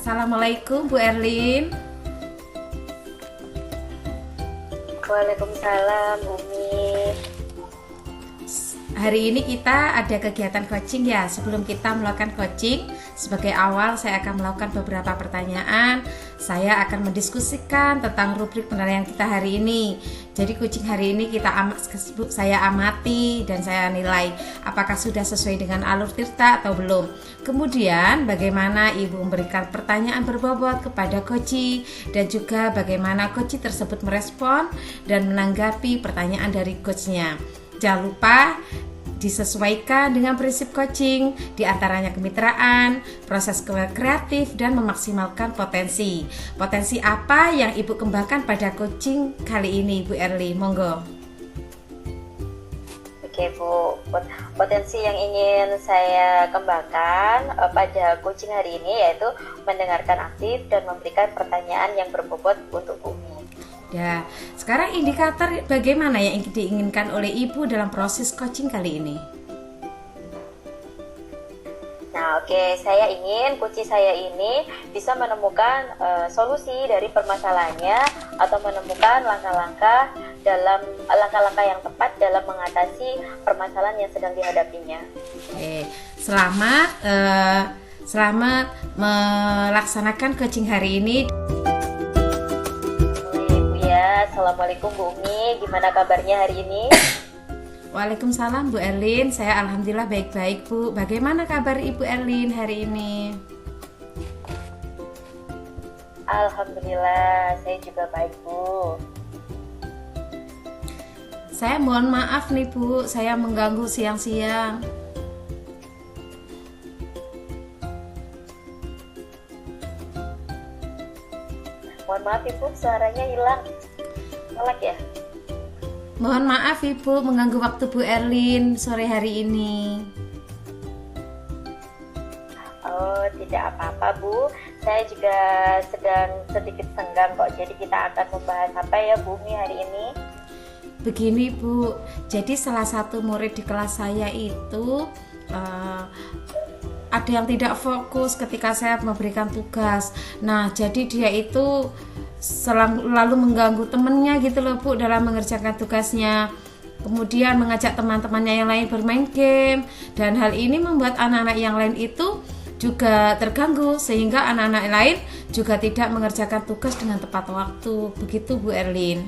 Assalamualaikum Bu Erlin. Waalaikumsalam Umi. Hari ini kita ada kegiatan coaching ya. Sebelum kita melakukan coaching, sebagai awal saya akan melakukan beberapa pertanyaan. Saya akan mendiskusikan tentang rubrik penilaian kita hari ini. Jadi coaching hari ini saya amati dan saya nilai apakah sudah sesuai dengan alur tirta atau belum. Kemudian bagaimana Ibu memberikan pertanyaan berbobot kepada coachee dan juga bagaimana coachee tersebut merespon dan menanggapi pertanyaan dari coachnya. Jangan lupa disesuaikan dengan prinsip coaching, diantaranya kemitraan, proses kreatif, dan memaksimalkan potensi. Potensi apa yang Ibu kembangkan pada coaching kali ini, Bu Erli? Monggo. Oke Bu, potensi yang ingin saya kembangkan pada coaching hari ini yaitu mendengarkan aktif dan memberikan pertanyaan yang berbobot untuk Umi. Ya, sekarang indikator bagaimana yang diinginkan oleh Ibu dalam proses coaching kali ini? Nah, saya ingin coaching saya ini bisa menemukan solusi dari permasalahannya atau menemukan langkah-langkah yang tepat dalam mengatasi permasalahan yang sedang dihadapinya. Oke, selamat melaksanakan coaching hari ini. Assalamualaikum Bu Umi, gimana kabarnya hari ini? Waalaikumsalam Bu Erlin, saya alhamdulillah baik-baik Bu. Bagaimana kabar Ibu Erlin hari ini? Alhamdulillah, saya juga baik Bu. Saya mohon maaf nih Bu, saya mengganggu siang-siang. Mohon maaf Ibu, suaranya hilang. Ngelak ya? Mohon maaf Ibu mengganggu waktu Bu Erlin sore hari ini. Oh, tidak apa-apa Bu. Saya juga sedang sedikit senggang kok. Jadi kita akan membahas apa ya Bu Umi hari ini? Begini Bu, jadi salah satu murid di kelas saya itu ada yang tidak fokus ketika saya memberikan tugas. Nah, jadi dia itu lalu mengganggu temannya gitu loh Bu dalam mengerjakan tugasnya. Kemudian mengajak teman-temannya yang lain bermain game, dan hal ini membuat anak-anak yang lain itu juga terganggu sehingga anak-anak lain juga tidak mengerjakan tugas dengan tepat waktu. Begitu Bu Erlin.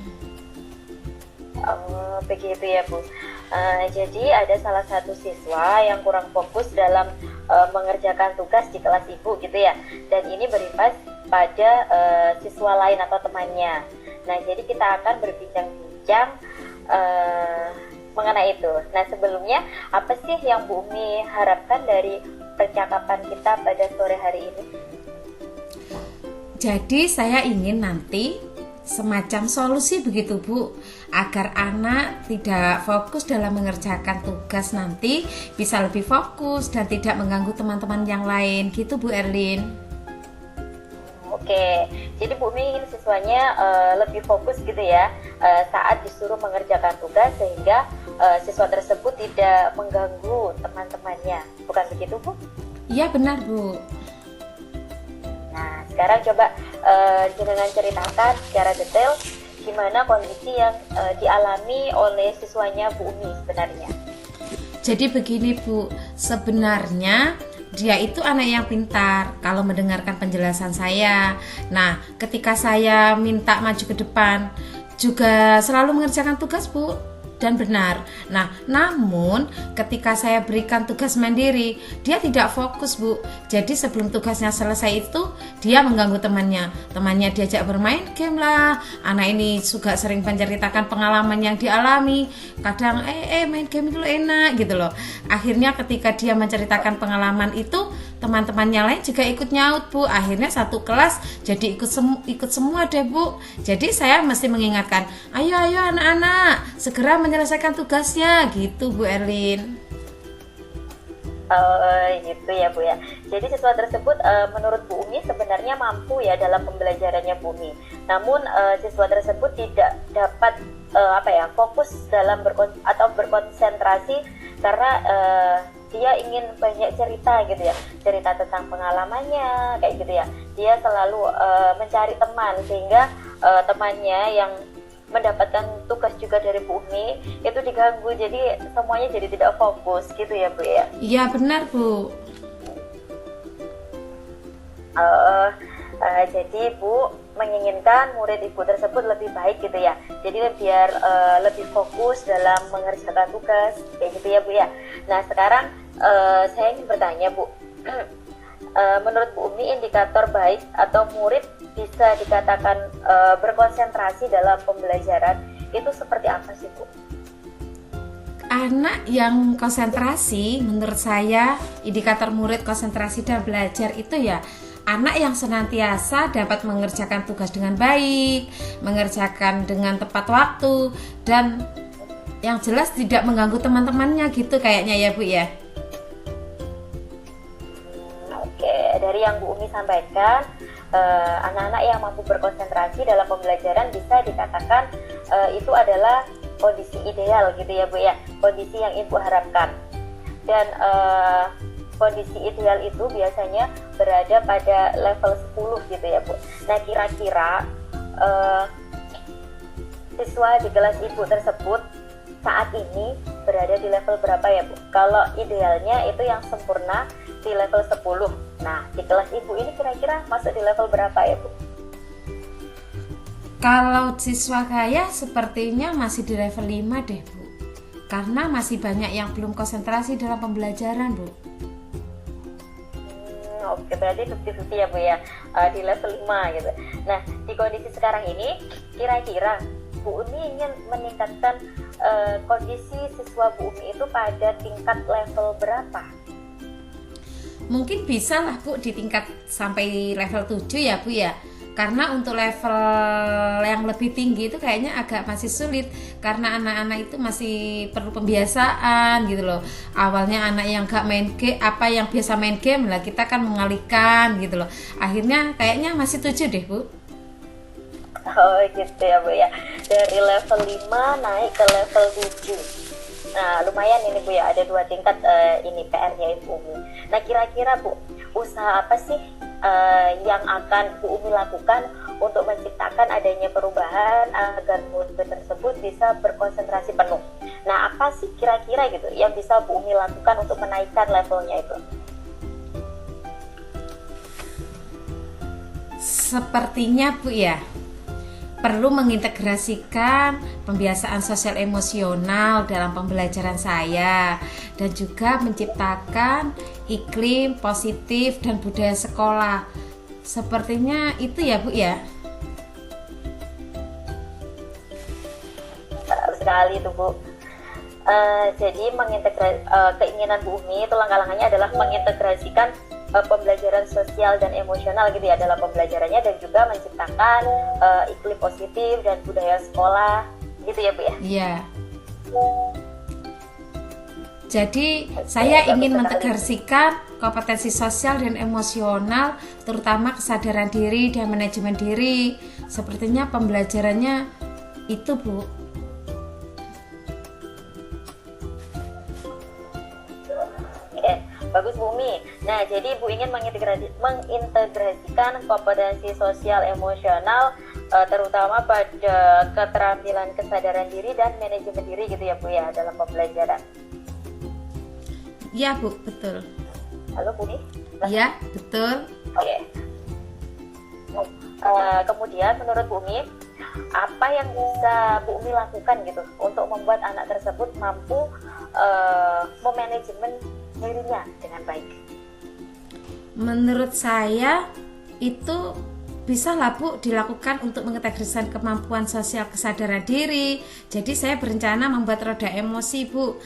Oh, begitu ya Bu. Jadi ada salah satu siswa yang kurang fokus dalam mengerjakan tugas di kelas Ibu gitu ya. Dan ini berimbas pada siswa lain atau temannya. Nah, jadi kita akan berbincang-bincang mengenai itu. Nah, sebelumnya apa sih yang Bu Umi harapkan dari percakapan kita pada sore hari ini? Jadi saya ingin nanti semacam solusi begitu Bu, agar anak tidak fokus dalam mengerjakan tugas nanti bisa lebih fokus dan tidak mengganggu teman-teman yang lain gitu Bu Erlin. Oke, jadi Bu Umi ingin siswanya lebih fokus gitu ya saat disuruh mengerjakan tugas sehingga siswa tersebut tidak mengganggu teman-temannya, bukan begitu Bu? Iya benar Bu. Nah, sekarang coba jenengan ceritakan secara detail gimana kondisi yang dialami oleh siswanya Bu Umi sebenarnya. Jadi begini Bu, sebenarnya dia itu anak yang pintar kalau mendengarkan penjelasan saya. Nah, ketika saya minta maju ke depan juga selalu mengerjakan tugas Bu, dan benar. Nah, namun ketika saya berikan tugas mandiri, dia tidak fokus Bu. Jadi sebelum tugasnya selesai itu dia mengganggu temannya. Temannya diajak bermain game lah. Anak ini juga sering menceritakan pengalaman yang dialami. Kadang main game itu enak gitu loh. Akhirnya ketika dia menceritakan pengalaman itu, teman-temannya lain juga ikut nyaut Bu. Akhirnya satu kelas jadi ikut semua deh Bu. Jadi saya mesti mengingatkan, ayo anak-anak segera menyelesaikan tugasnya gitu Bu Erlin. Gitu ya Bu ya. Jadi siswa tersebut menurut Bu Umi sebenarnya mampu ya dalam pembelajarannya Bu Umi. Namun siswa tersebut tidak dapat fokus dalam berkonsentrasi karena dia ingin banyak cerita gitu ya, cerita tentang pengalamannya kayak gitu ya. Dia selalu mencari teman, sehingga temannya yang mendapatkan tugas juga dari Bu Umi itu diganggu, jadi semuanya jadi tidak fokus gitu ya Bu ya. Iya benar Bu. Jadi Bu menginginkan murid Ibu tersebut lebih baik gitu ya. Jadi biar lebih fokus dalam mengerjakan tugas kayak gitu ya Bu ya. Nah sekarang saya ingin bertanya Bu, menurut Bu Umi indikator baik atau murid bisa dikatakan berkonsentrasi dalam pembelajaran itu seperti apa sih Bu? Anak yang konsentrasi, menurut saya indikator murid konsentrasi dan belajar itu ya anak yang senantiasa dapat mengerjakan tugas dengan baik, mengerjakan dengan tepat waktu, dan yang jelas tidak mengganggu teman-temannya gitu kayaknya ya Bu ya. Oke, dari yang Bu Umi sampaikan, anak-anak yang mampu berkonsentrasi dalam pembelajaran bisa dikatakan itu adalah kondisi ideal gitu ya Bu ya, kondisi yang Ibu harapkan. Dan kondisi ideal itu biasanya berada pada level 10 gitu ya Bu. Nah kira-kira siswa di kelas Ibu tersebut saat ini berada di level berapa ya Bu? Kalau idealnya itu yang sempurna di level 10. Nah di kelas Ibu ini kira-kira masuk di level berapa ya Bu? Kalau siswa saya sepertinya masih di level 5 deh Bu, karena masih banyak yang belum konsentrasi dalam pembelajaran Bu. Oke, berarti 50-50 ya Bu ya, di level 5 gitu. Nah, di kondisi sekarang ini, kira-kira Bu Umi ingin meningkatkan kondisi siswa Bu Umi itu pada tingkat level berapa? Mungkin bisa lah Bu di tingkat sampai level 7 ya Bu ya. Karena untuk level yang lebih tinggi itu kayaknya agak masih sulit, karena anak-anak itu masih perlu pembiasaan gitu loh. Awalnya anak yang gak main game, apa yang biasa main game lah, kita kan mengalihkan gitu loh. Akhirnya kayaknya masih 7 deh Bu. Oh gitu ya Bu ya, dari level 5 naik ke level 7. Nah lumayan ini Bu ya, ada 2 tingkat ini PR-nya Ibu Umi. Nah kira-kira Bu, usaha apa sih yang akan Bu Umi lakukan untuk menciptakan adanya perubahan agar murid tersebut bisa berkonsentrasi penuh? Nah apa sih kira-kira gitu yang bisa Bu Umi lakukan untuk menaikkan levelnya itu? Sepertinya Bu ya, perlu mengintegrasikan pembiasaan sosial emosional dalam pembelajaran saya, dan juga menciptakan iklim positif dan budaya sekolah. Sepertinya itu ya Bu ya. Sekali itu Bu. Jadi keinginan Bu Umi itu langkah-langkahnya adalah mengintegrasikan pembelajaran sosial dan emosional gitu ya dalam pembelajarannya, dan juga menciptakan iklim positif dan budaya sekolah gitu ya Bu ya. Iya. Jadi saya ingin mengintegrasikan kompetensi sosial dan emosional, terutama kesadaran diri dan manajemen diri. Sepertinya pembelajarannya itu Bu. Bagus Bu Umi. Nah, jadi Ibu ingin mengintegrasikan kompetensi sosial emosional terutama pada keterampilan kesadaran diri dan manajemen diri gitu ya Bu ya dalam pembelajaran. Iya Bu, betul. Halo Bu Umi? Iya, betul. Oke. Kemudian menurut Bu Umi, apa yang bisa Bu Umi lakukan gitu untuk membuat anak tersebut mampu memanajemen dirinya dengan baik? Menurut saya itu bisa lah Bu dilakukan untuk mengintegrasikan kemampuan sosial kesadaran diri. Jadi saya berencana membuat roda emosi Bu,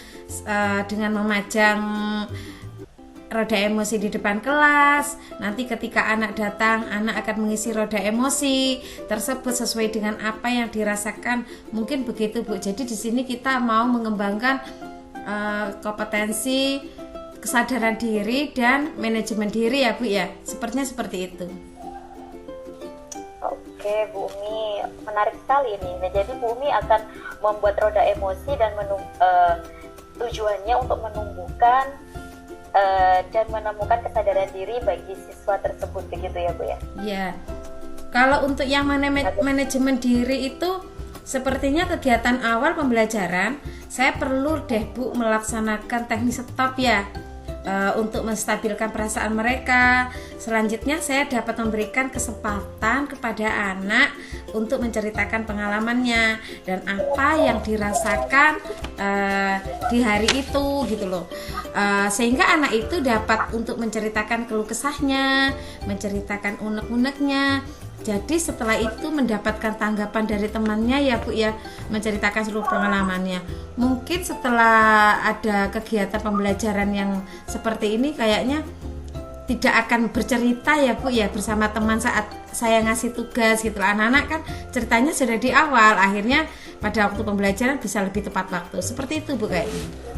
dengan memajang roda emosi di depan kelas. Nanti ketika anak datang, anak akan mengisi roda emosi tersebut sesuai dengan apa yang dirasakan. Mungkin begitu Bu. Jadi di sini kita mau mengembangkan kompetensi kesadaran diri dan manajemen diri ya Bu ya. Sepertinya seperti itu. Oke Bu Umi, menarik sekali ini. Nah, jadi Bu Umi akan membuat roda emosi dan tujuannya untuk menumbuhkan dan menemukan kesadaran diri bagi siswa tersebut, begitu ya Bu ya? Ya, kalau untuk yang manajemen diri itu sepertinya kegiatan awal pembelajaran saya perlu deh Bu melaksanakan teknik stop ya, untuk menstabilkan perasaan mereka. Selanjutnya saya dapat memberikan kesempatan kepada anak untuk menceritakan pengalamannya dan apa yang dirasakan di hari itu gitu loh, sehingga anak itu dapat untuk menceritakan keluh kesahnya, menceritakan unek-uneknya. Jadi setelah itu mendapatkan tanggapan dari temannya ya Bu ya, menceritakan seluruh pengalamannya. Mungkin setelah ada kegiatan pembelajaran yang seperti ini kayaknya tidak akan bercerita ya Bu ya bersama teman saat saya ngasih tugas gitu. Anak-anak kan ceritanya sudah di awal, akhirnya pada waktu pembelajaran bisa lebih tepat waktu. Seperti itu Bu kayaknya.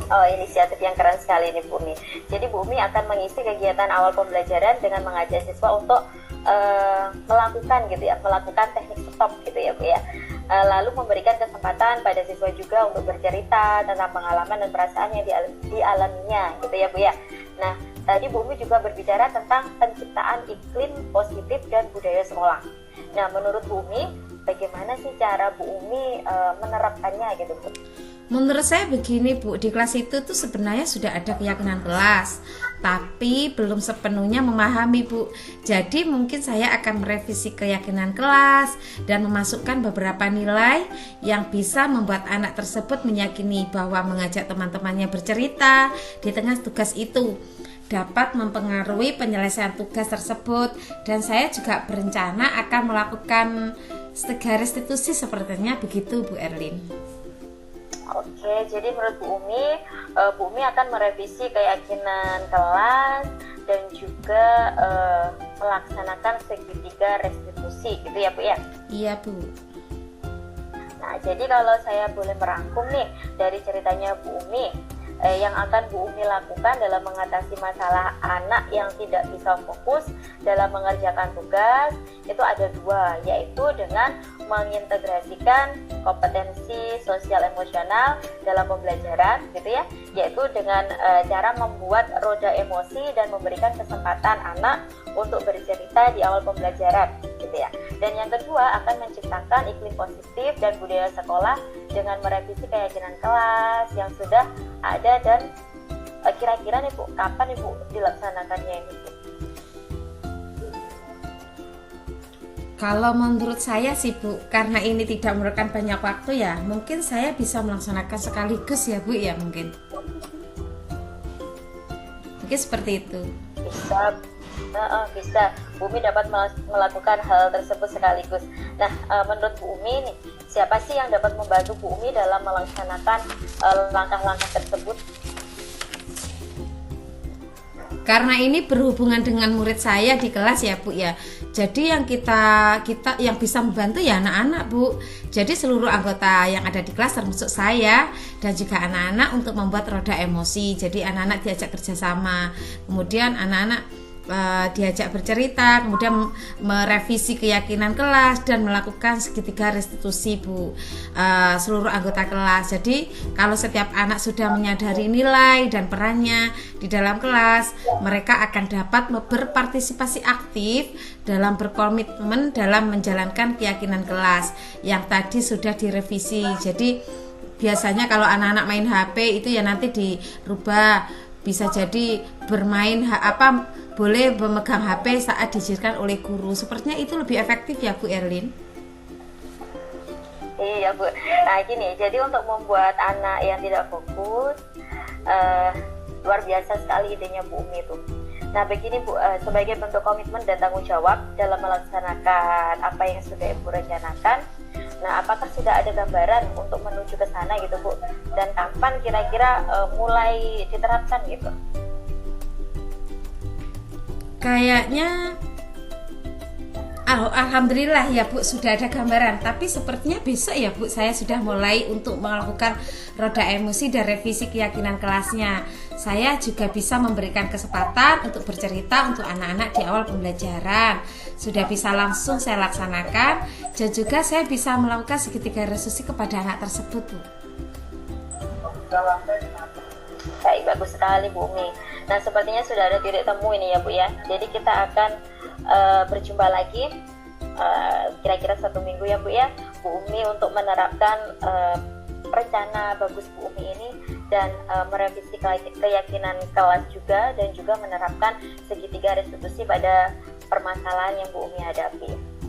Inisiatif yang keren sekali ini Bu Umi. Jadi Bu Umi akan mengisi kegiatan awal pembelajaran dengan mengajak siswa untuk melakukan gitu ya, melakukan teknik stop gitu ya Bu ya. Lalu memberikan kesempatan pada siswa juga untuk bercerita tentang pengalaman dan perasaan yang dialaminya gitu ya Bu ya. Nah, tadi Bu Umi juga berbicara tentang penciptaan iklim positif dan budaya sekolah. Nah, menurut Bu Umi, bagaimana sih cara Bu Umi menerapkannya gitu Bu? Menurut saya begini Bu, di kelas itu tuh sebenarnya sudah ada keyakinan kelas, tapi belum sepenuhnya memahami Bu. Jadi mungkin saya akan merevisi keyakinan kelas dan memasukkan beberapa nilai yang bisa membuat anak tersebut meyakini bahwa mengajak teman-temannya bercerita di tengah tugas itu dapat mempengaruhi penyelesaian tugas tersebut. Dan saya juga berencana akan melakukan strategi restitusi sepertinya begitu Bu Erlin. Oke, jadi menurut Bu Umi akan merevisi keyakinan kelas dan juga melaksanakan segitiga restitusi gitu ya Bu ya? Iya Bu. Nah, jadi kalau saya boleh merangkum nih dari ceritanya Bu Umi, yang akan Bu Umi lakukan dalam mengatasi masalah anak yang tidak bisa fokus dalam mengerjakan tugas itu ada dua, yaitu dengan mengintegrasikan kompetensi sosial emosional dalam pembelajaran gitu ya, yaitu dengan cara membuat roda emosi dan memberikan kesempatan anak untuk bercerita di awal pembelajaran gitu ya. Dan yang kedua akan menciptakan iklim positif dan budaya sekolah dengan merevisi keyakinan kelas yang sudah ada. Dan kira-kira nih Bu, kapan nih Bu dilaksanakannya ini Bu? Kalau menurut saya sih Bu, karena ini tidak memerlukan banyak waktu ya, mungkin saya bisa melaksanakan sekaligus ya Bu ya mungkin. Mungkin seperti itu. Bisa. Bu Umi dapat melakukan hal tersebut sekaligus. Nah, menurut Bu Umi nih, siapa sih yang dapat membantu Bu Umi dalam melaksanakan langkah-langkah tersebut? Karena ini berhubungan dengan murid saya di kelas ya Bu ya. Jadi yang kita yang bisa membantu ya anak-anak Bu. Jadi seluruh anggota yang ada di kelas termasuk saya dan juga anak-anak untuk membuat roda emosi. Jadi anak-anak diajak kerjasama. Kemudian anak-anak diajak bercerita, kemudian merevisi keyakinan kelas dan melakukan segitiga restitusi Bu, seluruh anggota kelas. Jadi kalau setiap anak sudah menyadari nilai dan perannya di dalam kelas, mereka akan dapat berpartisipasi aktif dalam berkomitmen dalam menjalankan keyakinan kelas yang tadi sudah direvisi. Jadi biasanya kalau anak-anak main HP itu ya nanti dirubah, bisa jadi bermain boleh memegang HP saat diizinkan oleh guru. Sepertinya itu lebih efektif ya Bu Erlin. Iya Bu. Nah gini, jadi untuk membuat anak yang tidak fokus, luar biasa sekali idenya Bu Umi itu. Nah begini Bu, sebagai bentuk komitmen dan tanggung jawab dalam melaksanakan apa yang sudah Ibu rencanakan, nah apakah sudah ada gambaran untuk menuju ke sana gitu Bu? Dan kapan kira-kira mulai diterapkan gitu? Kayaknya alhamdulillah ya Bu sudah ada gambaran. Tapi sepertinya besok ya Bu saya sudah mulai untuk melakukan roda emosi dan revisi keyakinan kelasnya. Saya juga bisa memberikan kesempatan untuk bercerita untuk anak-anak di awal pembelajaran. Sudah bisa langsung saya laksanakan. Dan juga saya bisa melakukan segitiga restitusi kepada anak tersebut Bu. Baik, bagus sekali Bu Umi. Nah, sepertinya sudah ada titik temu ini ya Bu ya. Jadi kita akan berjumpa lagi kira-kira 1 minggu ya Bu ya, Bu Umi, untuk menerapkan rencana bagus Bu Umi ini dan merevisi keyakinan kelas juga, dan juga menerapkan segitiga restitusi pada permasalahan yang Bu Umi hadapi.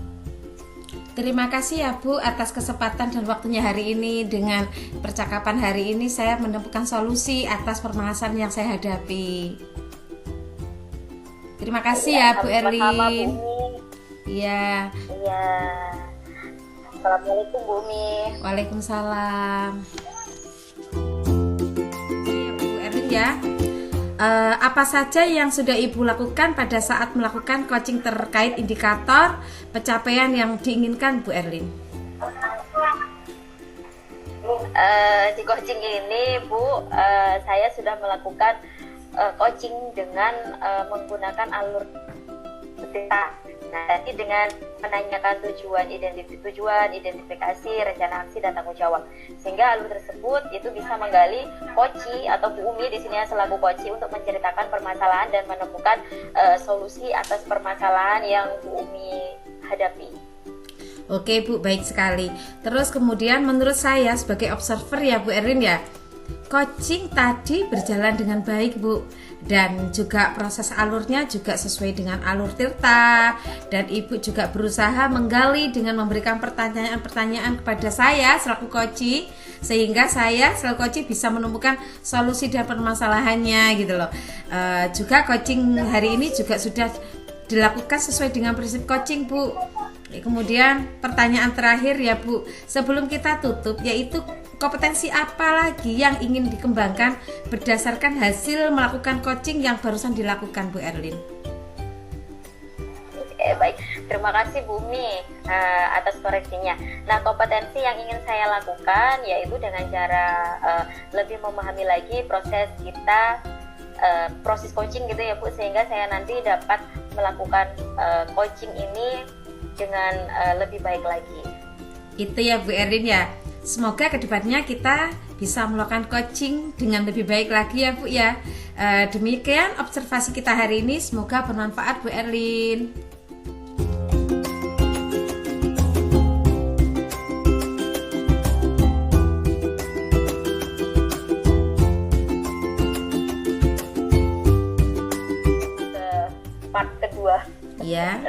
Terima kasih ya Bu atas kesempatan dan waktunya hari ini. Dengan percakapan hari ini saya menemukan solusi atas permasalahan yang saya hadapi. Terima kasih ya Bu Erlin. Iya. Iya. Assalamualaikum Bu Umi. Waalaikumsalam. Ya, Bu Erlin ya. Apa saja yang sudah Ibu lakukan pada saat melakukan coaching terkait indikator pencapaian yang diinginkan, Bu Erlin? Di coaching ini Bu, saya sudah melakukan coaching dengan menggunakan alur cerita. Nah, nanti dengan menanyakan tujuan, identifikasi, rencana aksi, dan tanggung jawab. Sehingga alur tersebut itu bisa menggali koci atau Bu Umi di sini selaku koci untuk menceritakan permasalahan dan menemukan solusi atas permasalahan yang Bu Umi hadapi. Oke Bu, baik sekali. Terus kemudian menurut saya sebagai observer ya Bu Erlin ya, coaching tadi berjalan dengan baik Bu, dan juga proses alurnya juga sesuai dengan alur Tirta, dan Ibu juga berusaha menggali dengan memberikan pertanyaan-pertanyaan kepada saya selaku coach, sehingga saya selaku coach bisa menemukan solusi dan permasalahannya gitu loh. Juga coaching hari ini juga sudah dilakukan sesuai dengan prinsip coaching Bu. Kemudian pertanyaan terakhir ya Bu, sebelum kita tutup, yaitu kompetensi apa lagi yang ingin dikembangkan berdasarkan hasil melakukan coaching yang barusan dilakukan Bu Erlin? Baik, terima kasih Bu Umi atas koreksinya. Nah, kompetensi yang ingin saya lakukan yaitu dengan cara lebih memahami lagi proses kita, proses coaching gitu ya Bu, sehingga saya nanti dapat melakukan coaching ini dengan lebih baik lagi. Itu ya Bu Erlin ya. Semoga kedepannya kita bisa melakukan coaching dengan lebih baik lagi ya Bu ya. Demikian observasi kita hari ini, semoga bermanfaat Bu Erlin. Part kedua. Ya.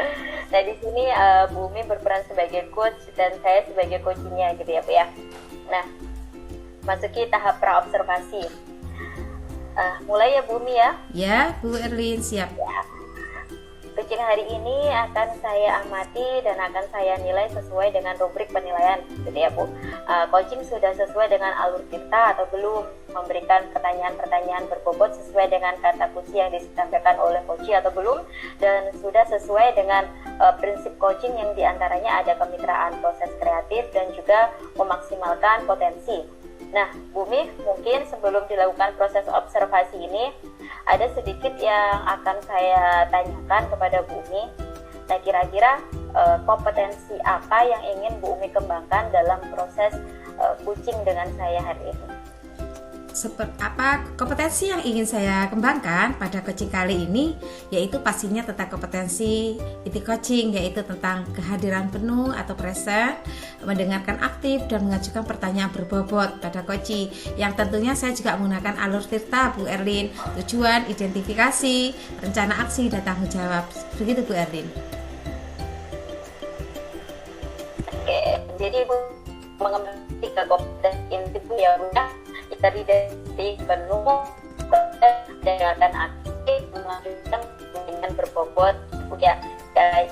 Nah, di sini Bu Umi berperan sebagai coach dan saya sebagai coachingnya gitu ya Bu ya. Nah, masuki tahap praobservasi. Mulai ya Bu Umi ya. Ya Bu Erlin, siap. Ya. Coaching hari ini akan saya amati dan akan saya nilai sesuai dengan rubrik penilaian gitu ya Bu. Coaching sudah sesuai dengan alur Tirta atau belum? Memberikan pertanyaan-pertanyaan berbobot sesuai dengan kata kunci yang disampaikan oleh coaching atau belum? Dan sudah sesuai dengan prinsip coaching yang diantaranya ada kemitraan, proses kreatif, dan juga memaksimalkan potensi. Nah, Bu Umi, mungkin sebelum dilakukan proses observasi ini, ada sedikit yang akan saya tanyakan kepada Bu Umi. Nah, kira-kira kompetensi apa yang ingin Bu Umi kembangkan dalam proses coaching dengan saya hari ini? Seperti apa kompetensi yang ingin saya kembangkan pada coaching kali ini, yaitu pastinya tentang kompetensi inti coaching, yaitu tentang kehadiran penuh atau present, mendengarkan aktif, dan mengajukan pertanyaan berbobot pada coaching, yang tentunya saya juga menggunakan alur Tirta Bu Erlin, tujuan, identifikasi, rencana aksi, dan tanggung jawab. Begitu Bu Erlin. Oke, jadi Bu mengembangkan tiga kompetensi inti Bu ya Bu ya. Tadi dari penuh, dengarkan aktif, melanjutkan dengan berbobot ya.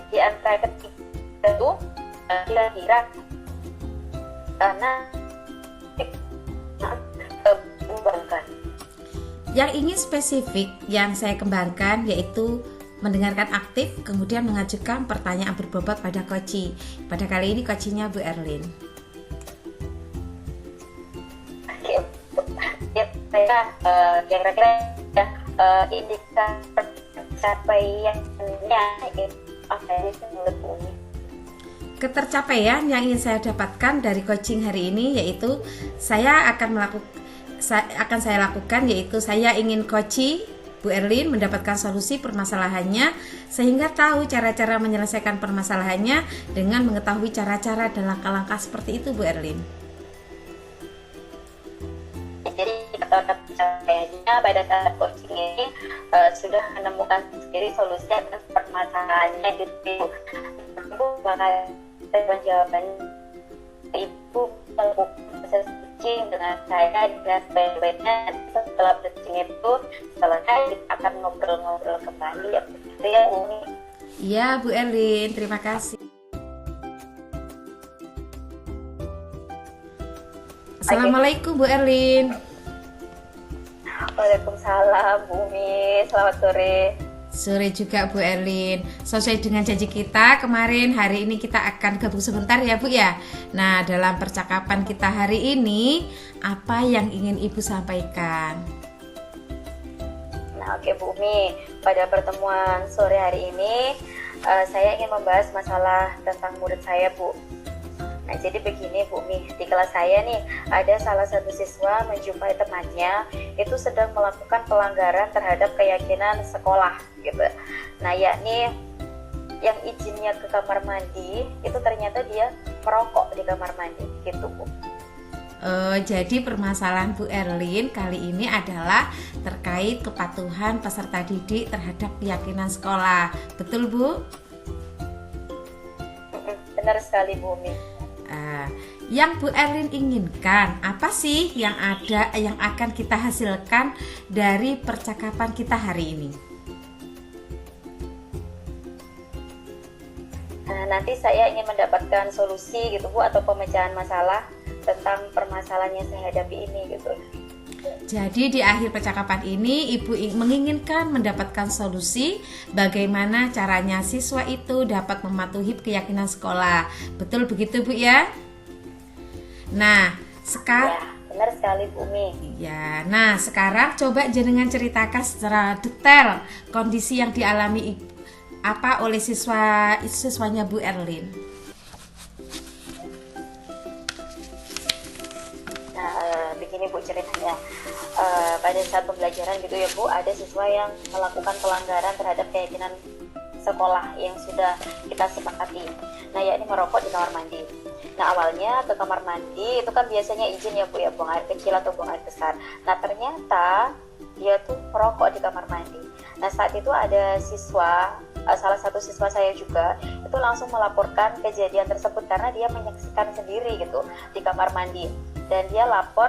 Di antara ketiga itu kira-kira karena kembangkan. Yang ingin spesifik yang saya kembangkan yaitu mendengarkan aktif, kemudian mengajukan pertanyaan berbobot pada coaching. Pada kali ini coachingnya Bu Erlin. Saya kira-kira indikator pencapaiannya apa sih menurut Bu Umi? Ketercapaian yang ingin saya dapatkan dari coaching hari ini yaitu saya akan akan saya lakukan, yaitu saya ingin coaching Bu Erlin mendapatkan solusi permasalahannya sehingga tahu cara-cara menyelesaikan permasalahannya dengan mengetahui cara-cara dan langkah-langkah seperti itu Bu Erlin. Jadi kayaknya pada saat coaching ini sudah menemukan sendiri solusi atas permasalahannya gitu. Ibu bakal jawabannya, Ibu melakukan proses coaching dengan saya dengan sebaik-baiknya. Setelah coaching itu selesai, kita akan ngobrol-ngobrol kembali ya, begitu ya Umi. Iya Bu Erlin, terima kasih. Assalamualaikum Bu Erlin. Waalaikumsalam Bu Umi, selamat sore. Sore juga Bu Erlin. Sesuai dengan janji kita kemarin, hari ini kita akan gabung sebentar ya Bu ya. Nah, dalam percakapan kita hari ini, apa yang ingin Ibu sampaikan? Nah, oke Bu Umi, pada pertemuan sore hari ini saya ingin membahas masalah tentang murid saya Bu. Nah, jadi begini Bu Mi, di kelas saya nih ada salah satu siswa menjumpai temannya itu sedang melakukan pelanggaran terhadap keyakinan sekolah gitu. Nah, yakni yang izinnya ke kamar mandi itu ternyata dia merokok di kamar mandi gitu Bu. Jadi permasalahan Bu Erlin kali ini adalah terkait kepatuhan peserta didik terhadap keyakinan sekolah. Betul Bu? Benar sekali Bu Mi. Yang Bu Erlin inginkan apa sih yang akan kita hasilkan dari percakapan kita hari ini? Nanti saya ingin mendapatkan solusi gitu Bu, atau pemecahan masalah tentang permasalahan yang saya hadapi ini gitu. Jadi di akhir percakapan ini Ibu menginginkan mendapatkan solusi bagaimana caranya siswa itu dapat mematuhi keyakinan sekolah. Betul begitu Bu ya? Nah, sekarang ya, benar sekali Bu Mi. Ya, nah sekarang coba jenengan ceritakan secara detail kondisi yang dialami oleh siswanya Bu Erlin. Nah, begini Bu ceritanya. Pada saat pembelajaran gitu ya Bu, ada siswa yang melakukan pelanggaran terhadap keyakinan sekolah yang sudah kita sepakati. Nah, yakni merokok di kamar mandi. Nah, awalnya ke kamar mandi itu kan biasanya izin ya Bu ya, buang air kecil atau buang air besar. Nah, ternyata dia tuh merokok di kamar mandi. Nah, saat itu ada siswa, salah satu siswa saya juga itu langsung melaporkan kejadian tersebut karena dia menyaksikan sendiri gitu di kamar mandi. Dan dia lapor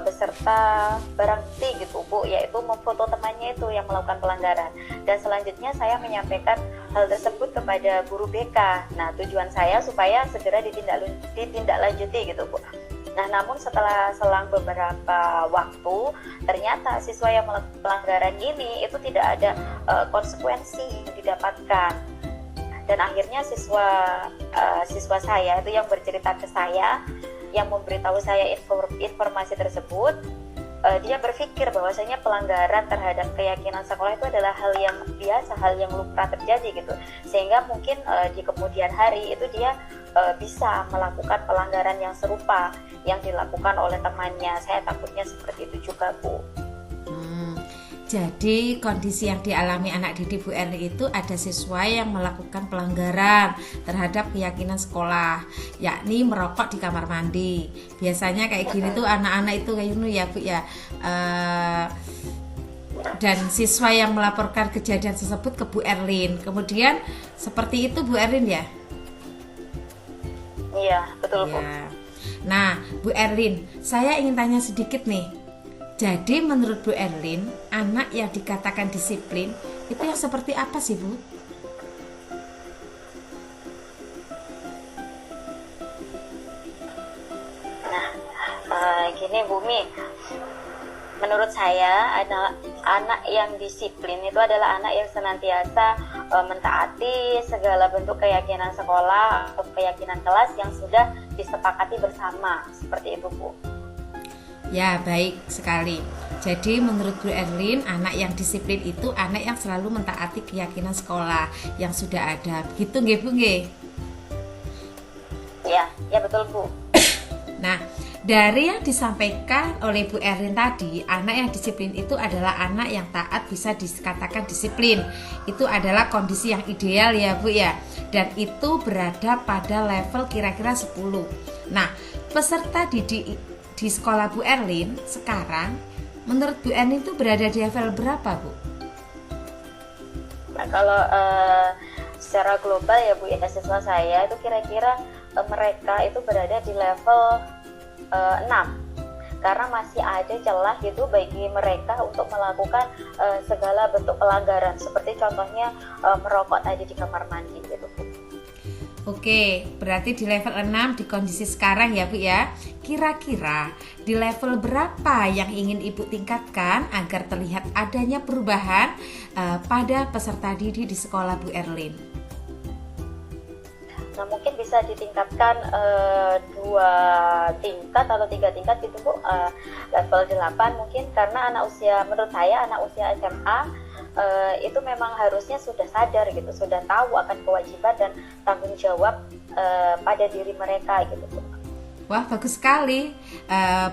beserta barang bukti gitu Bu, yaitu memfoto temannya itu yang melakukan pelanggaran. Dan selanjutnya saya menyampaikan hal tersebut kepada guru BK. Nah, tujuan saya supaya segera ditindaklanjuti gitu Bu. Nah, namun setelah selang beberapa waktu, ternyata siswa yang melakukan pelanggaran ini itu tidak ada konsekuensi yang didapatkan. Dan akhirnya siswa saya itu yang bercerita ke saya, yang memberitahu saya informasi tersebut, dia berpikir bahwasanya pelanggaran terhadap keyakinan sekolah itu adalah hal yang biasa, hal yang lumrah terjadi gitu, sehingga mungkin di kemudian hari itu dia bisa melakukan pelanggaran yang serupa yang dilakukan oleh temannya. Saya takutnya seperti itu juga Bu. Jadi kondisi yang dialami anak didik Bu Erlin itu ada siswa yang melakukan pelanggaran terhadap keyakinan sekolah, yakni merokok di kamar mandi. Biasanya kayak gini tuh anak-anak itu kayak gini ya Bu ya. Dan siswa yang melaporkan kejadian tersebut ke Bu Erlin. Kemudian seperti itu Bu Erlin ya? Iya, betul Bu. Ya. Nah, Bu Erlin, saya ingin tanya sedikit nih. Jadi menurut Bu Erlin, anak yang dikatakan disiplin itu yang seperti apa sih Bu? Nah, gini Bu Mi, menurut saya anak yang disiplin itu adalah anak yang senantiasa mentaati segala bentuk keyakinan sekolah atau keyakinan kelas yang sudah disepakati bersama, seperti itu Bu. Ya, baik sekali. Jadi menurut Bu Erlin, anak yang disiplin itu anak yang selalu mentaati keyakinan sekolah yang sudah ada. Begitu nggih Bu nggih? Ya betul Bu. Nah, Dari yang disampaikan oleh Bu Erlin tadi, anak yang disiplin itu adalah anak yang taat, bisa dikatakan disiplin. Itu adalah kondisi yang ideal ya Bu ya. Dan itu berada pada level kira-kira 10. Nah, peserta didik di sekolah Bu Erlin sekarang, menurut Bu Erlin itu berada di level berapa Bu? Nah, kalau secara global ya Bu ya, siswa saya itu kira-kira mereka itu berada di level 6, karena masih ada celah gitu bagi mereka untuk melakukan segala bentuk pelanggaran, seperti contohnya merokok tadi di kamar mandi gitu Bu. Oke, berarti di level 6 di kondisi sekarang ya Bu ya. Kira-kira di level berapa yang ingin Ibu tingkatkan agar terlihat adanya perubahan pada peserta didik di sekolah Bu Erlin? Nah, mungkin bisa ditingkatkan 2 tingkat atau 3 tingkat gitu Bu. Level 8 mungkin, karena menurut saya anak usia SMA itu memang harusnya sudah sadar gitu, sudah tahu akan kewajiban dan tanggung jawab pada diri mereka gitu Bu. Wah, bagus sekali.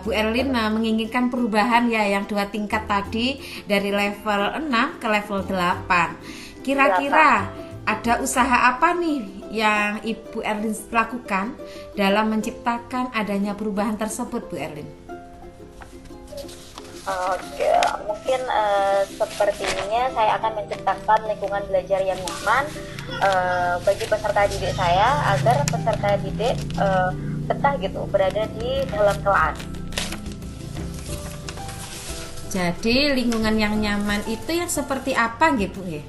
Bu Erlin menginginkan perubahan ya yang 2 tingkat tadi, dari level 6 ke level 8. Kira-kira ada usaha apa nih yang Ibu Erlin lakukan dalam menciptakan adanya perubahan tersebut Bu Erlin? Oke, mungkin sepertinya saya akan menciptakan lingkungan belajar yang nyaman bagi peserta didik saya, agar peserta didik betah gitu berada di dalam kelas. Jadi lingkungan yang nyaman itu yang seperti apa gitu ya?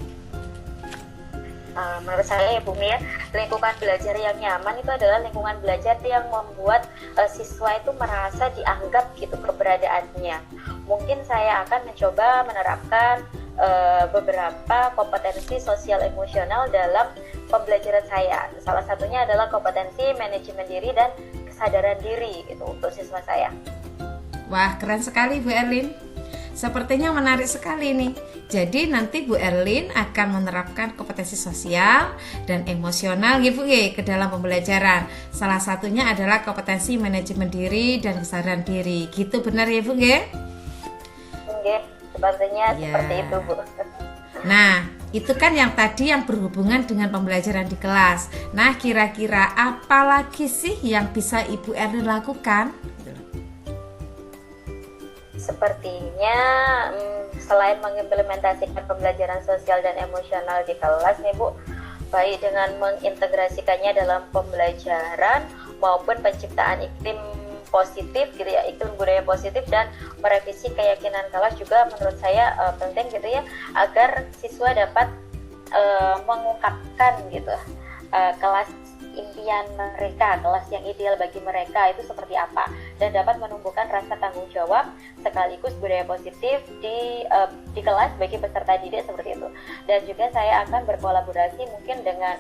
Menurut saya ya Bumi ya, lingkungan belajar yang nyaman itu adalah lingkungan belajar yang membuat siswa itu merasa dianggap gitu keberadaannya. Mungkin saya akan mencoba menerapkan beberapa kompetensi sosial emosional dalam pembelajaran saya. Salah satunya adalah kompetensi manajemen diri dan kesadaran diri itu untuk siswa saya. Wah, keren sekali Bu Erlin. Sepertinya menarik sekali nih. Jadi nanti Bu Erlin akan menerapkan kompetensi sosial dan emosional gitu ya ke dalam pembelajaran. Salah satunya adalah kompetensi manajemen diri dan kesadaran diri. Gitu benar ya Bu ya? Oke, sepertinya seperti itu Bu. Nah, itu kan yang tadi yang berhubungan dengan pembelajaran di kelas. Nah, kira-kira apa lagi sih yang bisa Ibu Erlin lakukan? Sepertinya selain mengimplementasikan pembelajaran sosial dan emosional di kelas nih Bu, baik dengan mengintegrasikannya dalam pembelajaran maupun penciptaan iklim positif gitu ya, iklim budaya positif, dan merevisi keyakinan kelas juga menurut saya penting gitu ya, agar siswa dapat mengungkapkan gitu kelas impian mereka, kelas yang ideal bagi mereka itu seperti apa, dan dapat menumbuhkan rasa tanggung jawab sekaligus budaya positif di kelas bagi peserta didik seperti itu. Dan juga saya akan berkolaborasi mungkin dengan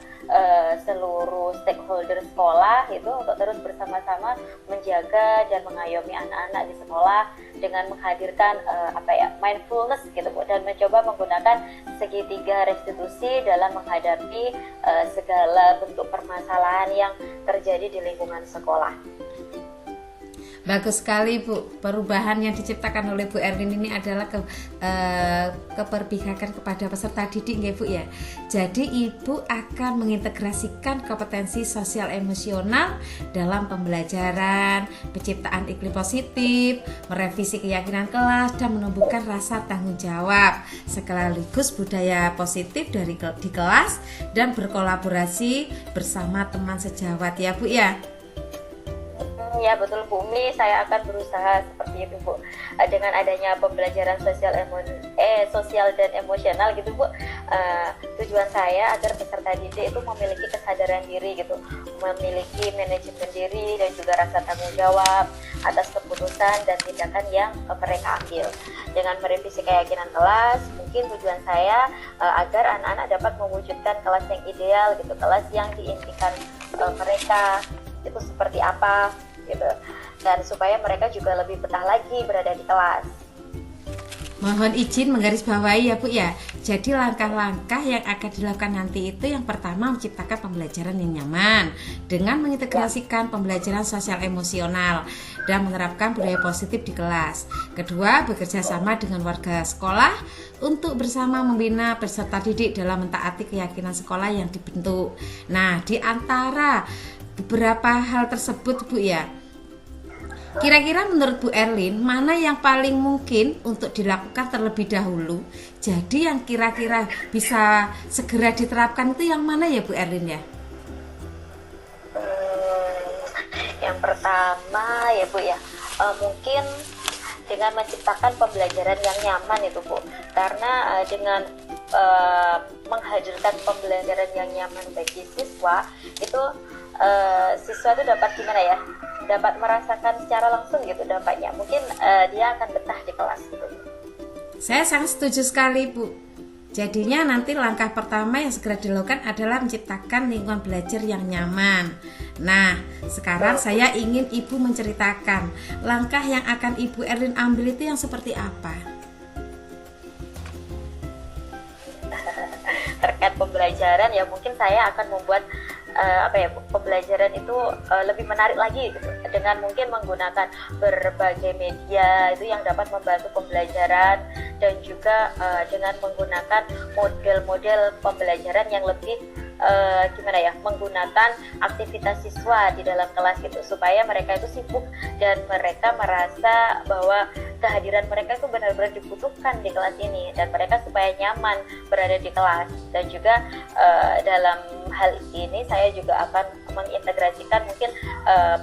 seluruh stakeholder sekolah itu untuk terus bersama-sama menjaga dan mengayomi anak-anak di sekolah dengan menghadirkan mindfulness gitu Bu, dan mencoba menggunakan segitiga restitusi dalam menghadapi segala bentuk permasalahan yang terjadi di lingkungan sekolah. Bagus sekali Bu, perubahan yang diciptakan oleh Bu Erlin ini adalah keberpihakan kepada peserta didik ya Bu ya. Jadi Ibu akan mengintegrasikan kompetensi sosial emosional dalam pembelajaran, penciptaan iklim positif, merevisi keyakinan kelas, dan menumbuhkan rasa tanggung jawab, sekaligus budaya positif di kelas, dan berkolaborasi bersama teman sejawat ya Bu ya. Ya betul Bumi, saya akan berusaha seperti itu Bu. Dengan adanya pembelajaran sosial dan emosional gitu Bu, tujuan saya agar peserta didik itu memiliki kesadaran diri gitu, memiliki manajemen diri dan juga rasa tanggung jawab atas keputusan dan tindakan yang mereka ambil. Dengan merevisi keyakinan kelas, mungkin tujuan saya agar anak-anak dapat mewujudkan kelas yang ideal gitu, kelas yang diimpikan mereka itu seperti apa gitu, dan supaya mereka juga lebih betah lagi berada di kelas. Mohon izin menggarisbawahi ya Bu ya. Jadi langkah-langkah yang akan dilakukan nanti itu yang pertama menciptakan pembelajaran yang nyaman dengan mengintegrasikan pembelajaran sosial emosional dan menerapkan budaya positif di kelas. Kedua, bekerja sama dengan warga sekolah untuk bersama membina peserta didik dalam mentaati keyakinan sekolah yang dibentuk. Nah, di antara beberapa hal tersebut Bu ya, kira-kira menurut Bu Erlin, mana yang paling mungkin untuk dilakukan terlebih dahulu? Jadi yang kira-kira bisa segera diterapkan itu yang mana ya Bu Erlin ya? Yang pertama ya Bu ya, mungkin dengan menciptakan pembelajaran yang nyaman itu Bu. Karena dengan menghadirkan pembelajaran yang nyaman bagi siswa, itu siswa itu dapat gimana ya? Dapat merasakan secara langsung gitu dampaknya. Mungkin dia akan betah di kelas gitu. Saya sangat setuju sekali Bu. Jadinya nanti langkah pertama yang segera dilakukan adalah menciptakan lingkungan belajar yang nyaman. Nah, sekarang saya ingin Ibu menceritakan langkah yang akan Ibu Erlin ambil itu yang seperti apa? Terkait pembelajaran ya mungkin saya akan membuat pembelajaran itu lebih menarik lagi gitu, dengan mungkin menggunakan berbagai media itu yang dapat membantu pembelajaran, dan juga dengan menggunakan model-model pembelajaran yang lebih menggunakan aktivitas siswa di dalam kelas gitu, supaya mereka itu sibuk dan mereka merasa bahwa kehadiran mereka itu benar-benar dibutuhkan di kelas ini, dan mereka supaya nyaman berada di kelas. Dan juga dalam hal ini saya juga akan mengintegrasikan mungkin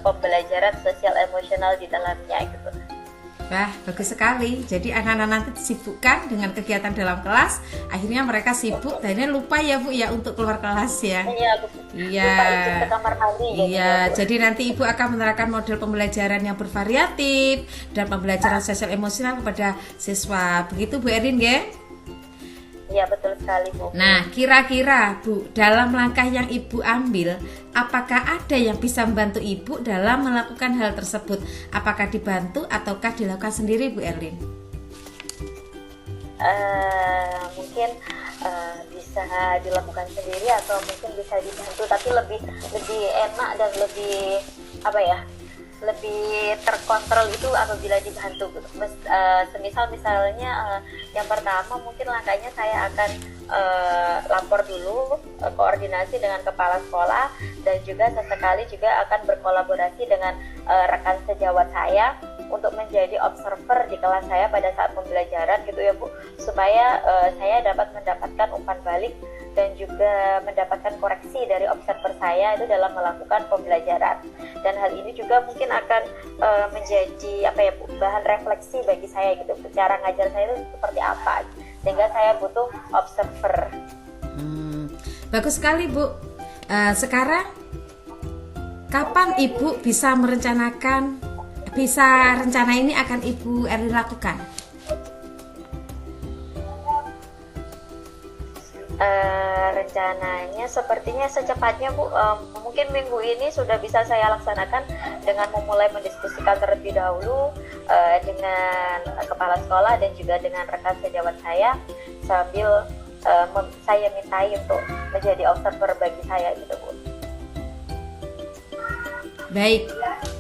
pembelajaran sosial emosional di dalamnya gitu. Wah, bagus sekali. Jadi anak-anak nanti disibukkan dengan kegiatan dalam kelas, akhirnya mereka sibuk dan lupa ya Bu ya untuk keluar kelas ya. Iya. Lupa izin ke kamar mandi. Iya, jadi nanti Ibu akan menerapkan model pembelajaran yang bervariatif dan pembelajaran sosial emosional kepada siswa. Begitu Bu Erin ya? Iya, betul sekali Bu. Nah, kira-kira Bu, dalam langkah yang Ibu ambil, apakah ada yang bisa membantu Ibu dalam melakukan hal tersebut? Apakah dibantu ataukah dilakukan sendiri Bu Erlin? Mungkin bisa dilakukan sendiri atau mungkin bisa dibantu, tapi lebih enak dan lebih lebih terkontrol itu apabila dibantu. Misalnya yang pertama mungkin langkahnya saya akan lapor dulu, koordinasi dengan kepala sekolah, dan juga sesekali juga akan berkolaborasi dengan rekan sejawat saya untuk menjadi observer di kelas saya pada saat pembelajaran gitu ya Bu, supaya saya dapat mendapatkan umpan balik dan juga mendapatkan koreksi dari observer saya itu dalam melakukan pembelajaran. Dan hal ini juga mungkin akan menjadi bahan refleksi bagi saya gitu, cara ngajar saya itu seperti apa, sehingga saya butuh observer. Bagus sekali Bu. Sekarang kapan Ibu bisa rencana ini akan Ibu Erlin lakukan? Rencananya sepertinya secepatnya Bu, mungkin minggu ini sudah bisa saya laksanakan dengan memulai mendiskusikan terlebih dahulu dengan kepala sekolah dan juga dengan rekan sejawat saya, sambil saya mintai untuk menjadi observer bagi saya gitu Bu. Baik.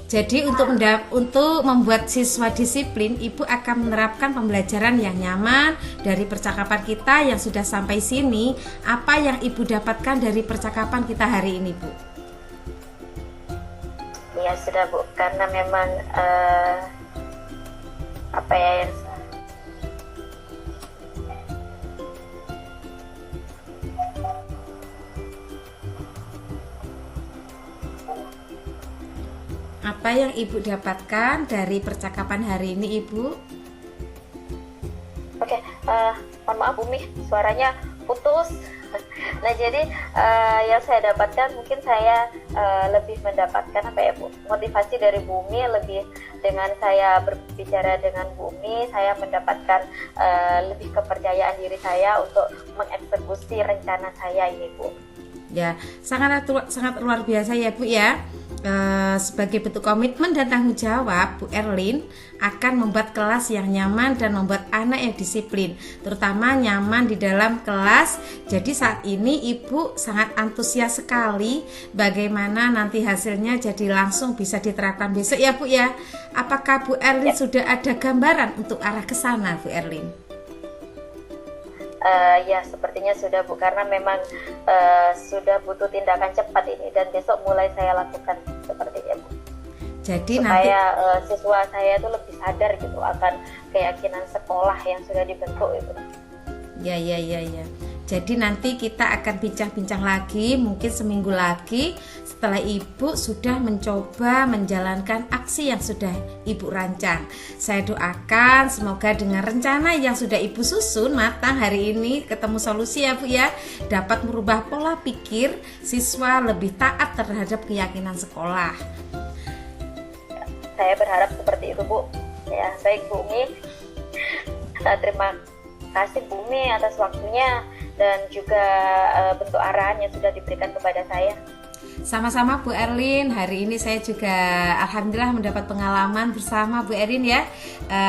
Jadi untuk membuat siswa disiplin, Ibu akan menerapkan pembelajaran yang nyaman. Dari percakapan kita yang sudah sampai sini, apa yang Ibu dapatkan dari percakapan kita hari ini Bu? Ya sudah Bu, karena memang Apa yang Ibu dapatkan dari percakapan hari ini Ibu? Oke, mohon maaf Bumi, suaranya putus. Nah jadi yang saya dapatkan, mungkin saya lebih mendapatkan motivasi dari Bumi. Lebih dengan saya berbicara dengan Bumi, saya mendapatkan lebih kepercayaan diri saya untuk mengeksekusi rencana saya ini Bu. Ya, sangat luar biasa ya Bu ya. sebagai bentuk komitmen dan tanggung jawab, Bu Erlin akan membuat kelas yang nyaman dan membuat anak yang disiplin, terutama nyaman di dalam kelas. Jadi saat ini Ibu sangat antusias sekali bagaimana nanti hasilnya jadi langsung bisa diterapkan besok ya Bu ya. Apakah Bu Erlin sudah ada gambaran untuk arah ke sana, Bu Erlin? Ya sepertinya sudah Bu, karena memang sudah butuh tindakan cepat ini, dan besok mulai saya lakukan sepertinya Bu. Jadi supaya nanti siswa saya itu lebih sadar gitu akan keyakinan sekolah yang sudah dibentuk itu. Ya. Jadi nanti kita akan bincang-bincang lagi, mungkin seminggu lagi setelah Ibu sudah mencoba menjalankan aksi yang sudah Ibu rancang. Saya doakan semoga dengan rencana yang sudah Ibu susun matang hari ini ketemu solusi ya Bu ya, dapat merubah pola pikir siswa lebih taat terhadap keyakinan sekolah. Saya berharap seperti itu Bu. Ya, baik Bu Umi. Terima kasih Bu Umi atas waktunya dan juga bentuk arahan yang sudah diberikan kepada saya. Sama-sama Bu Erlin, hari ini saya juga alhamdulillah mendapat pengalaman bersama Bu Erlin ya.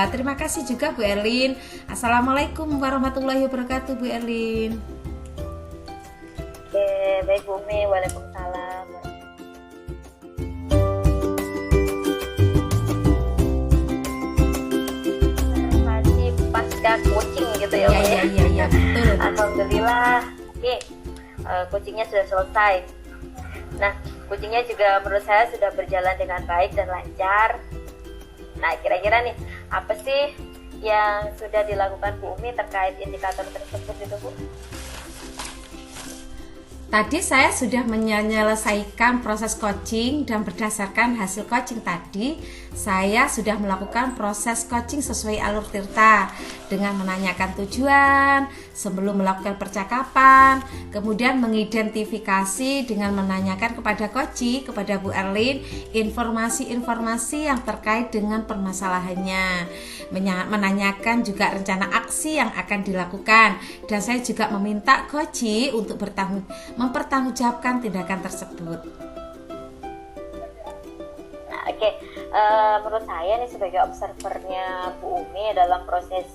Terima kasih juga Bu Erlin. Assalamualaikum warahmatullahi wabarakatuh Bu Erlin. Oke, baik Bu Umi. Waalaikumsalam. Masih pasca coaching gitu ya Bu ya. Iya, betul. Alhamdulillah. Oke, coachingnya sudah selesai. Nah, coachingnya juga menurut saya sudah berjalan dengan baik dan lancar. Nah, kira-kira nih, apa sih yang sudah dilakukan Bu Umi terkait indikator tersebut itu Bu? Tadi saya sudah menyelesaikan proses coaching dan berdasarkan hasil coaching tadi, saya sudah melakukan proses coaching sesuai alur Tirta dengan menanyakan tujuan sebelum melakukan percakapan, kemudian mengidentifikasi dengan menanyakan kepada coach, kepada Bu Erlin, informasi-informasi yang terkait dengan permasalahannya, menanyakan juga rencana aksi yang akan dilakukan, dan saya juga meminta coach untuk mempertanggungjawabkan tindakan tersebut. Nah, oke. Menurut saya nih sebagai observernya Bu Umi dalam proses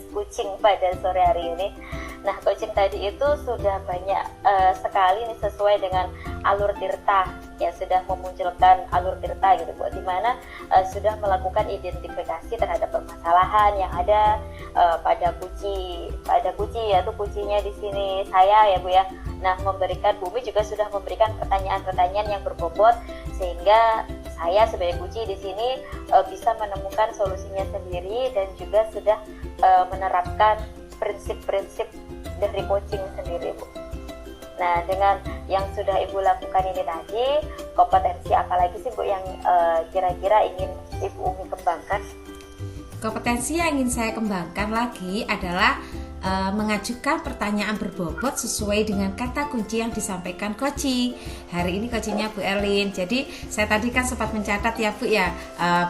coaching pada sore hari ini, nah coaching tadi itu sudah banyak sekali nih sesuai dengan alur Tirta, ya sudah memunculkan alur Tirta gitu Bu, dimana sudah melakukan identifikasi terhadap permasalahan yang ada pada kuci yaitu kucinya di sini saya ya Bu ya. Nah, Bu Umi juga sudah memberikan pertanyaan-pertanyaan yang berbobot sehingga saya sebagai kuci di sini bisa menemukan solusinya sendiri dan juga sudah menerapkan prinsip-prinsip dari coaching sendiri Bu. Nah, dengan yang sudah Ibu lakukan ini tadi, kompetensi apa lagi sih Bu yang kira-kira ingin Ibu Umi kembangkan? Kompetensi yang ingin saya kembangkan lagi adalah mengajukan pertanyaan berbobot sesuai dengan kata kunci yang disampaikan coach. Hari ini coachnya Bu Erlin. Jadi saya tadi kan sempat mencatat ya Bu ya.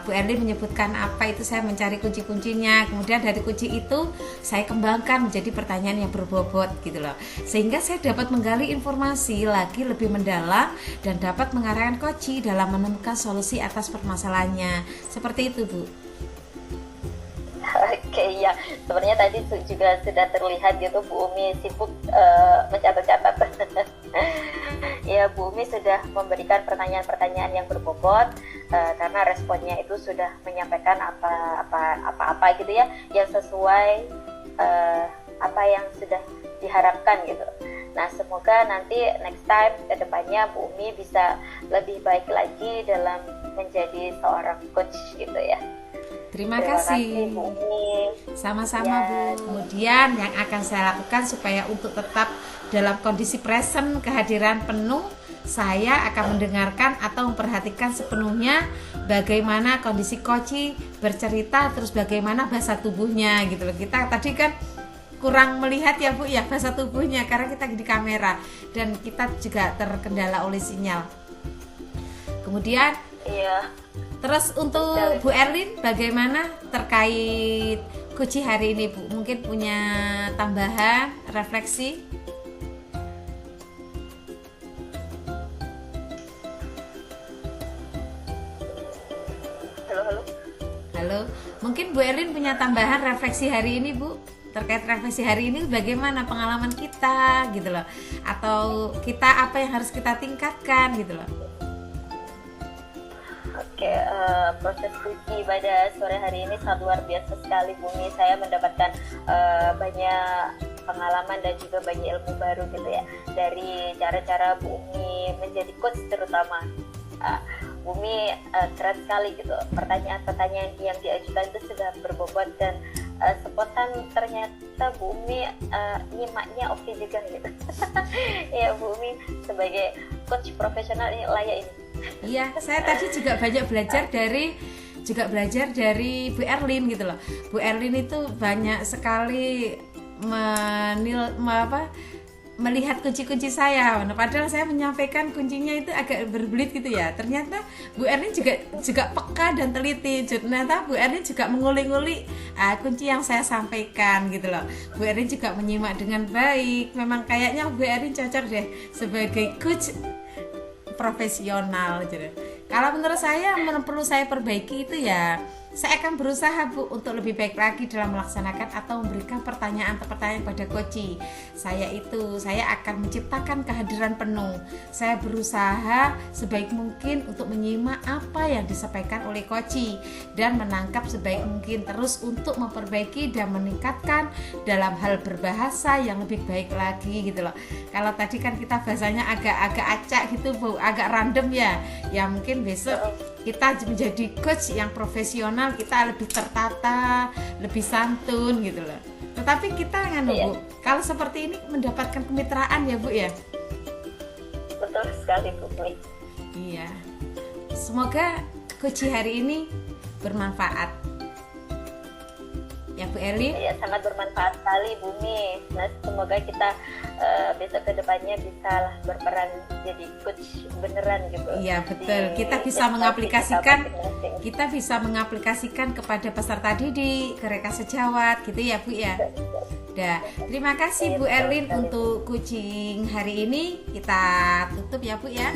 Bu Erlin menyebutkan apa itu, saya mencari kunci-kuncinya. Kemudian dari kunci itu saya kembangkan menjadi pertanyaan yang berbobot gitu loh. Sehingga saya dapat menggali informasi lagi lebih mendalam dan dapat mengarahkan coach dalam menemukan solusi atas permasalahannya. Seperti itu Bu. Oke, ya sebenarnya tadi juga sudah terlihat gitu Bu Umi sibuk mencatat-catat. Ya, Bu Umi sudah memberikan pertanyaan-pertanyaan yang berbobot karena responnya itu sudah menyampaikan apa gitu ya, yang sesuai apa yang sudah diharapkan gitu. Nah, semoga nanti next time ke depannya Bu Umi bisa lebih baik lagi dalam menjadi seorang coach gitu ya. Terima kasih Bu Umi. Sama-sama ya. Bu. Kemudian yang akan saya lakukan supaya untuk tetap dalam kondisi present, kehadiran penuh, saya akan mendengarkan atau memperhatikan sepenuhnya bagaimana kondisi coach bercerita, terus bagaimana bahasa tubuhnya gitu loh. Kita tadi kan kurang melihat ya Bu ya bahasa tubuhnya karena kita di kamera dan kita juga terkendala oleh sinyal. Kemudian iya. Terus untuk Bu Erlin bagaimana terkait coach hari ini Bu? Mungkin punya tambahan, refleksi? halo. Halo, mungkin Bu Erlin punya tambahan refleksi hari ini, Bu? Terkait refleksi hari ini bagaimana pengalaman kita gitu loh, atau kita apa yang harus kita tingkatkan gitu loh. Oke, proses suci pada sore hari ini sangat luar biasa sekali, Bumi. Saya mendapatkan banyak pengalaman dan juga banyak ilmu baru gitu ya, dari cara-cara Bumi menjadi coach terutama. Bumi keren sekali gitu, pertanyaan-pertanyaan yang diajukan itu sudah berbobot dan spontan, ternyata Bumi nyimaknya oke juga gitu. Ya, Bumi sebagai coach profesional ini layak ini. Iya, saya tadi juga banyak belajar dari Bu Erlin gitu loh. Bu Erlin itu banyak sekali melihat kunci-kunci saya. Nah, padahal saya menyampaikan kuncinya itu agak berbelit gitu ya. Ternyata Bu Erlin juga peka dan teliti. Ternyata Bu Erlin juga mengulik-ngulik kunci yang saya sampaikan gitu loh. Bu Erlin juga menyimak dengan baik. Memang kayaknya Bu Erlin cocok deh sebagai coach profesional gitu. Kalau menurut saya yang perlu saya perbaiki itu ya, saya akan berusaha Bu untuk lebih baik lagi dalam melaksanakan atau memberikan pertanyaan-pertanyaan pada coach. Saya akan menciptakan kehadiran penuh. Saya berusaha sebaik mungkin untuk menyimak apa yang disampaikan oleh coach dan menangkap sebaik mungkin, terus untuk memperbaiki dan meningkatkan dalam hal berbahasa yang lebih baik lagi gitu loh. Kalau tadi kan kita bahasanya agak acak gitu Bu, agak random ya. Ya mungkin besok kita menjadi coach yang profesional, kita lebih tertata, lebih santun gitu loh. Tetapi kita Bu, kalau seperti ini mendapatkan kemitraan ya Bu ya. Betul sekali Bu. Iya. Semoga coach hari ini bermanfaat. Ya Bu Erlin? Iya, sangat bermanfaat sekali Bumi. Nah, semoga kita besok kedepannya bisa lah berperan jadi coach beneran gitu. Iya betul. Kita bisa mengaplikasikan kepada peserta didik, ke Reka Sejawat gitu ya Bu ya. Dah, terima kasih Bu Erlin untuk coaching hari ini. Kita tutup ya Bu ya.